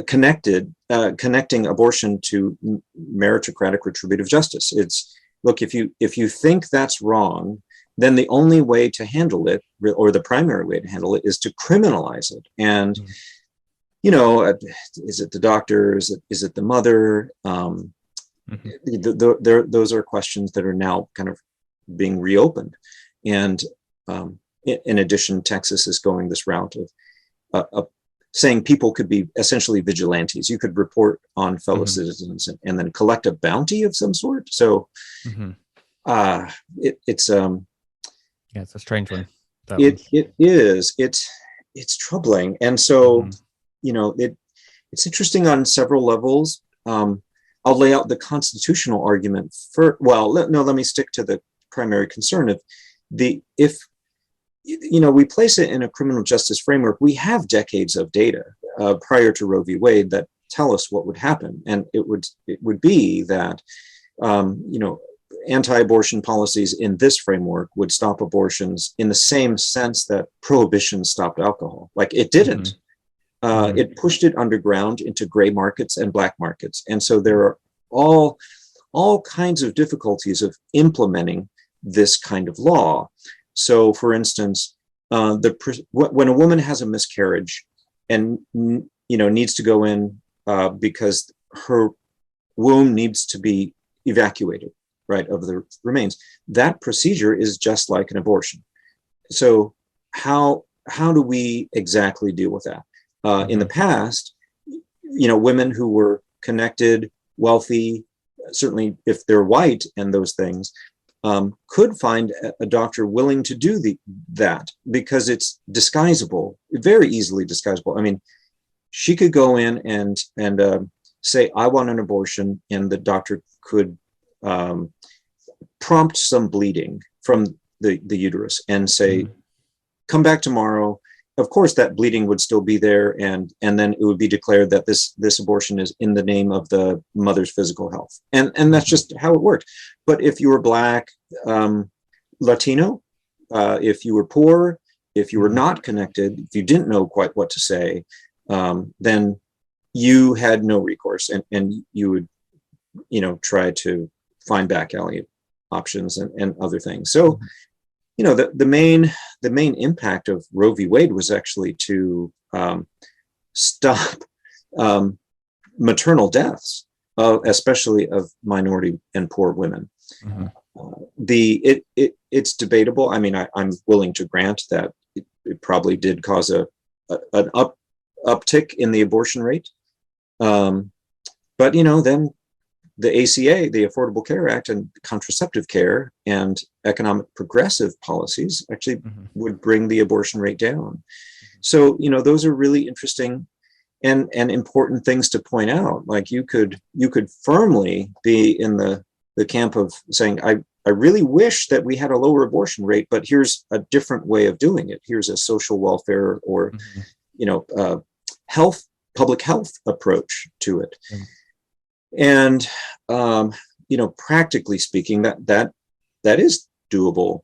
connecting abortion to meritocratic retributive justice. It's, look, if you think that's wrong, then the only way to handle it, or the primary way to handle it, is to criminalize it. And Mhm. is it the doctor? Is it the mother? Mhm. Those are questions that are now kind of being reopened. And in addition, Texas is going this route of saying people could be essentially vigilantes. You could report on fellow Mhm. citizens and then collect a bounty of some sort. So Mhm. it's Yeah, it's a strange one. That one. it's troubling. And so Mhm. it's interesting on several levels. I'll lay out the constitutional argument for, well, let me stick to the primary concern of if we place it in a criminal justice framework, we have decades of data prior to Roe v. Wade that tell us what would happen. And it would be that, anti-abortion policies in this framework would stop abortions in the same sense that prohibition stopped alcohol. Like, it didn't. Mhm. Mhm. It pushed it underground into gray markets and black markets. And so there are all kinds of difficulties of implementing this kind of law. So, for instance, when a woman has a miscarriage and needs to go in because her womb needs to be evacuated, right, of the remains, that procedure is just like an abortion. So how do we exactly deal with that? In the Mhm. past, women who were connected, wealthy, certainly if they're white and those things, could find a doctor willing to do that because it's disguisable, very easily disguisable. I mean, she could go in and say, "I want an abortion," and the doctor could um, prompt some bleeding from the uterus and say, Mhm. "Come back tomorrow." Of course, that bleeding would still be there, and then it would be declared that this abortion is in the name of the mother's physical health, and that's Mhm. just how it worked. But if you were Black, Latino, if you were poor, if you were Mhm. not connected, if you didn't know quite what to say, then you had no recourse, and you would try to find back alley options and other things. So Mhm. the main impact of Roe v. Wade was actually to stop um, maternal deaths, especially of minority and poor women. Mhm. It's debatable. I mean, I'm willing to grant that it probably did cause an uptick in the abortion rate. Um, but then the ACA, the Affordable Care Act, and contraceptive care and economic progressive policies actually Mhm. would bring the abortion rate down. So, those are really interesting and important things to point out. Like, you could firmly be in the camp of saying, I really wish that we had a lower abortion rate, but here's a different way of doing it. Here's a social welfare or, Mhm. health, public health approach to it. Yeah. And practically speaking, that is doable.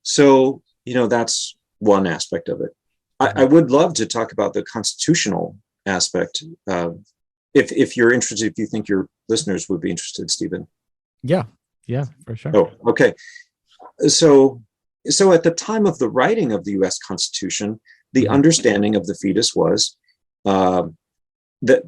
So that's one aspect of it. I Mhm. would love to talk about the constitutional aspect, if you're interested, if you think your listeners would be interested, Stephen. Yeah. Yeah, for sure. Oh, okay. So so at the time of the writing of the U.S. Constitution, the understanding of the fetus was that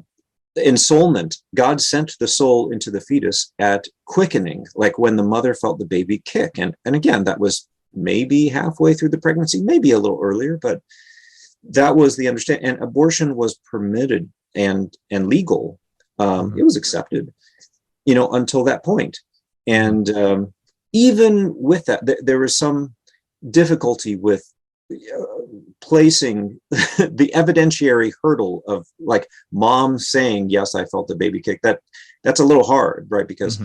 ensoulment, God sent the soul into the fetus at quickening, like when the mother felt the baby kick. And again, that was maybe halfway through the pregnancy, maybe a little earlier, but that was the understanding. And abortion was permitted and legal. It was accepted, until that point. And even with that, there was some difficulty with placing the evidentiary hurdle of like mom saying, yes, I felt the baby kick. That's a little hard, right? Because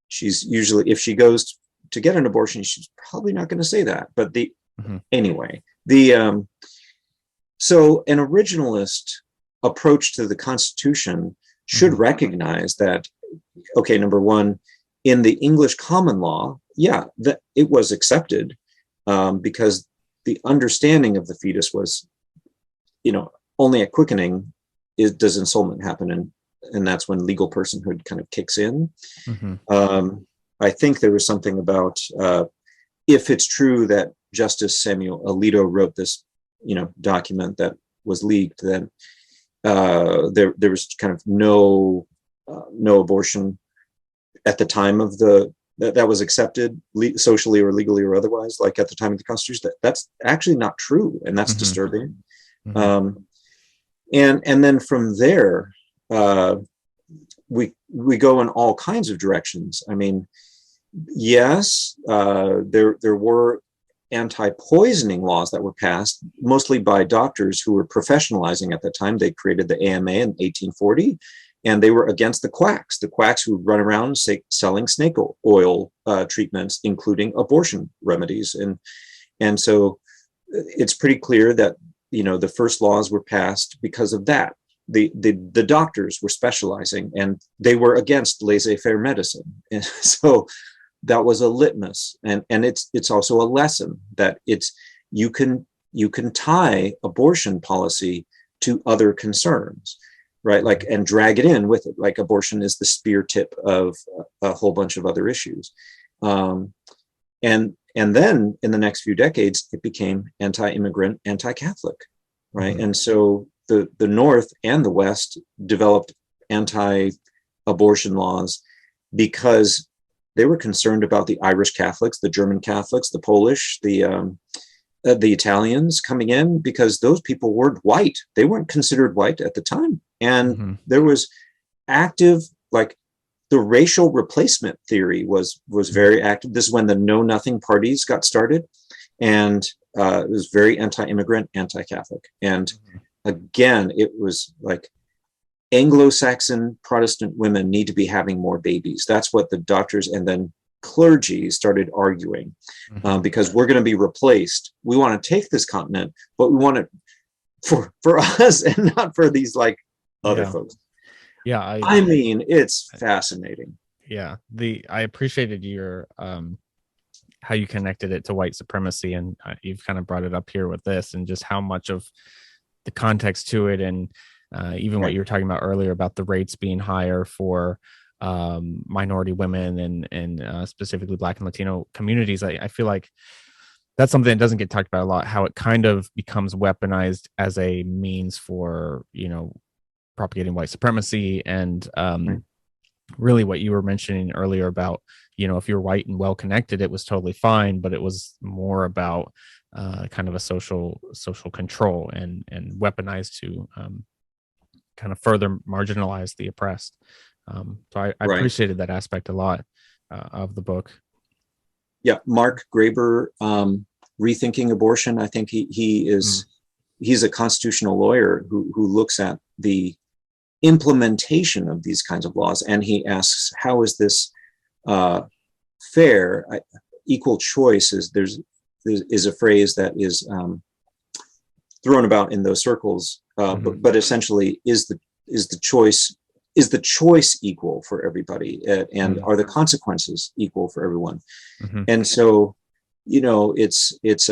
she's usually, if she goes to get an abortion, she's probably not going to say that. But anyway, so an originalist approach to the Constitution should recognize that, okay, number one, in the English common law, that it was accepted because the understanding of the fetus was, only at quickening does ensoulment happen, and that's when legal personhood kind of kicks in. I think there was something about if it's true that Justice Samuel Alito wrote this, document that was leaked, then there was kind of no abortion at the time of that was accepted socially or legally or otherwise, like at the time of the Constitution. That's actually not true, and that's disturbing. And then from there, we go in all kinds of directions. I mean, yes, there were anti-poisoning laws that were passed, mostly by doctors who were professionalizing at the time. They created the AMA in 1840, and they were against the quacks who run around selling snake oil treatments, including abortion remedies. And so it's pretty clear that, the first laws were passed because of that. The doctors were specializing, and they were against laissez-faire medicine. And so that was a litmus, and it's also a lesson that you can tie abortion policy to other concerns, right? Like, and drag it in with it. Like, abortion is the spear tip of a whole bunch of other issues. And then in the next few decades, it became anti-immigrant, anti-Catholic, right? And so the North and the West developed anti-abortion laws because they were concerned about the Irish Catholics, the German Catholics, the Polish, the Italians coming in, because those people weren't white. They weren't considered white at the time. And there was active, like, the racial replacement theory was very active. This is when the Know Nothing parties got started. And it was very anti-immigrant, anti-Catholic. And again, it was like, Anglo-Saxon Protestant women need to be having more babies. That's what the doctors and then clergy started arguing, because we're going to be replaced. We want to take this continent, but we want it for us and not for these like other folks. Yeah, I mean, it's fascinating. Yeah, I appreciated your how you connected it to white supremacy, and you've kind of brought it up here with this, and just how much of the context to it, and even what you were talking about earlier about the rates being higher for minority women and specifically Black and Latino communities. I feel like that's something that doesn't get talked about a lot, how it kind of becomes weaponized as a means for, propagating white supremacy. And really what you were mentioning earlier about, if you're white and well connected, it was totally fine, but it was more about kind of a social control and weaponized to kind of further marginalize the oppressed. So I appreciated that aspect a lot of the book. Yeah, Mark Graber, Rethinking Abortion. I think he's a constitutional lawyer who looks at the implementation of these kinds of laws, and he asks, how is this fair? Equal choice is a phrase that is thrown about in those circles, but essentially, is the choice equal for everybody, and are the consequences equal for everyone? And so, it's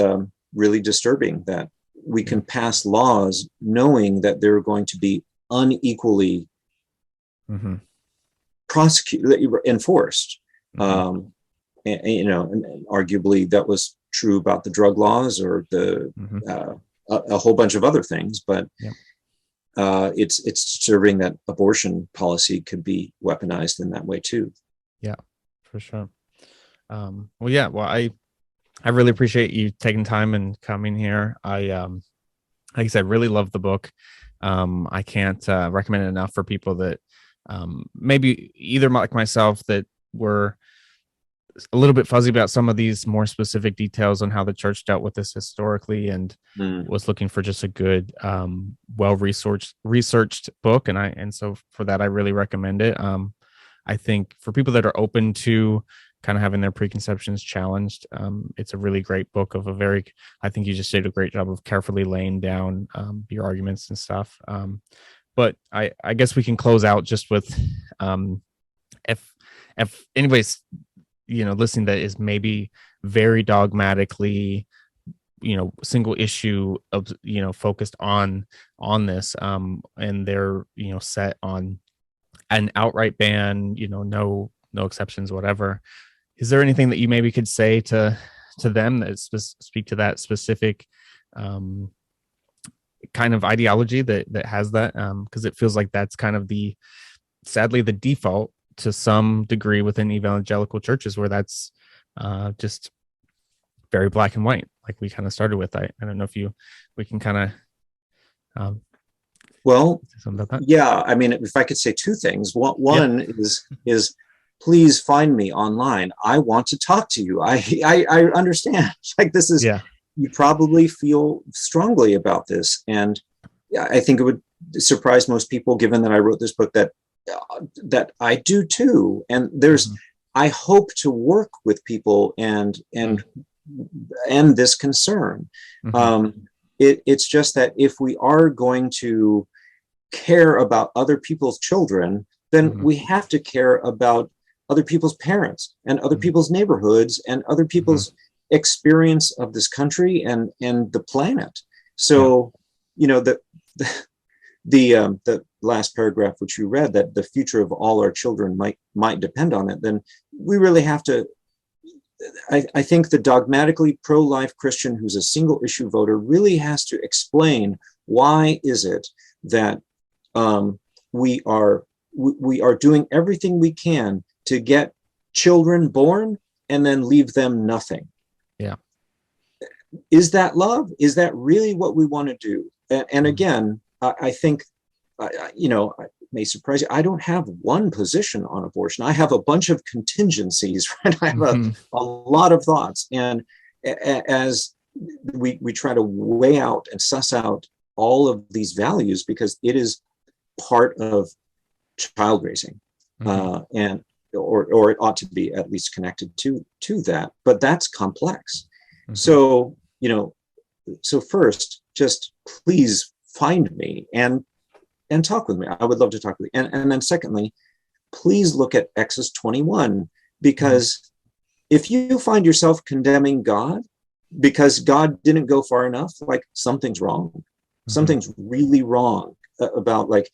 really disturbing that we can pass laws knowing that they're going to be unequally enforced. and arguably that was true about the drug laws or a whole bunch of other things, but it's disturbing that abortion policy could be weaponized in that way too. Yeah, for sure. I really appreciate you taking time and coming here. Like I said, really love the book. I can't recommend it enough for people that maybe either like myself that were a little bit fuzzy about some of these more specific details on how the church dealt with this historically, and was looking for just a good, well researched book. And so for that, I really recommend it. I think for people that are open to kind of having their preconceptions challenged, it's a really great book I think you just did a great job of carefully laying down your arguments and stuff. But I guess we can close out just with, if anybody's, listening that is maybe very dogmatically, single issue of, focused on this, and they're, set on an outright ban, no exceptions, whatever. Is there anything that you maybe could say to them that speak to that specific kind of ideology that has that? Because it feels like that's kind of sadly the default to some degree within evangelical churches, where that's just very black and white, like we kind of started with. I don't know if we can kind of say something about that. Yeah, I mean, if I could say two things. One is please find me online. I want to talk to you. I understand. Like, this is, you probably feel strongly about this, and I think it would surprise most people, given that I wrote this book, that I do too. And I hope to work with people and this concern. It's just that if we are going to care about other people's children, then we have to care about other people's parents and other people's neighborhoods and other people's experience of this country and the planet. So, the last paragraph which you read, that the future of all our children might depend on it, then we really have to, I think the dogmatically pro-life Christian who's a single issue voter really has to explain why is it that we are doing everything we can to get children born and then leave them nothing. Yeah. Is that love? Is that really what we want to do? And again, I think, it may surprise you, I don't have one position on abortion. I have a bunch of contingencies, right? I have a lot of thoughts. And as we try to weigh out and suss out all of these values, because it is part of child raising, or it ought to be at least connected to that, but that's complex. So, so first, just please find me and talk with me. I would love to talk with you. And then secondly, please look at Exodus 21, because if you find yourself condemning God because God didn't go far enough, like, something's wrong. Something's really wrong about, like,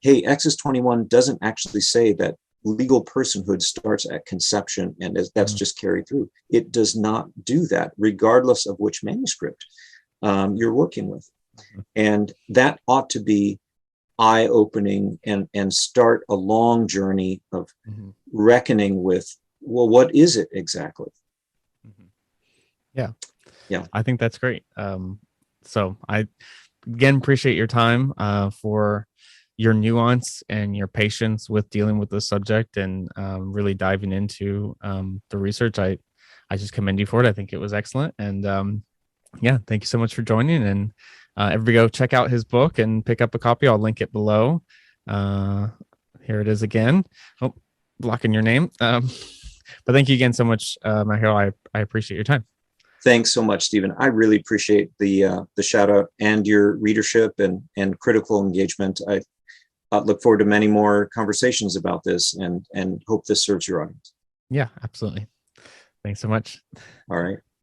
hey, Exodus 21 doesn't actually say that legal personhood starts at conception and that's just carried through. It does not do that, regardless of which manuscript you're working with. And that ought to be eye-opening and start a long journey of reckoning with, well, what is it exactly? Yeah. I think that's great. So I again appreciate your time, for your nuance and your patience with dealing with this subject, and really diving into the research. I just commend you for it. I think it was excellent. And thank you so much for joining. And everybody go check out his book and pick up a copy. I'll link it below. Here it is again. Oh, blocking your name. But thank you again so much, Mahiro. I appreciate your time. Thanks so much, Stephen. I really appreciate the shout out and your readership and critical engagement. I look forward to many more conversations about this and hope this serves your audience. Yeah, absolutely. Thanks so much. All right.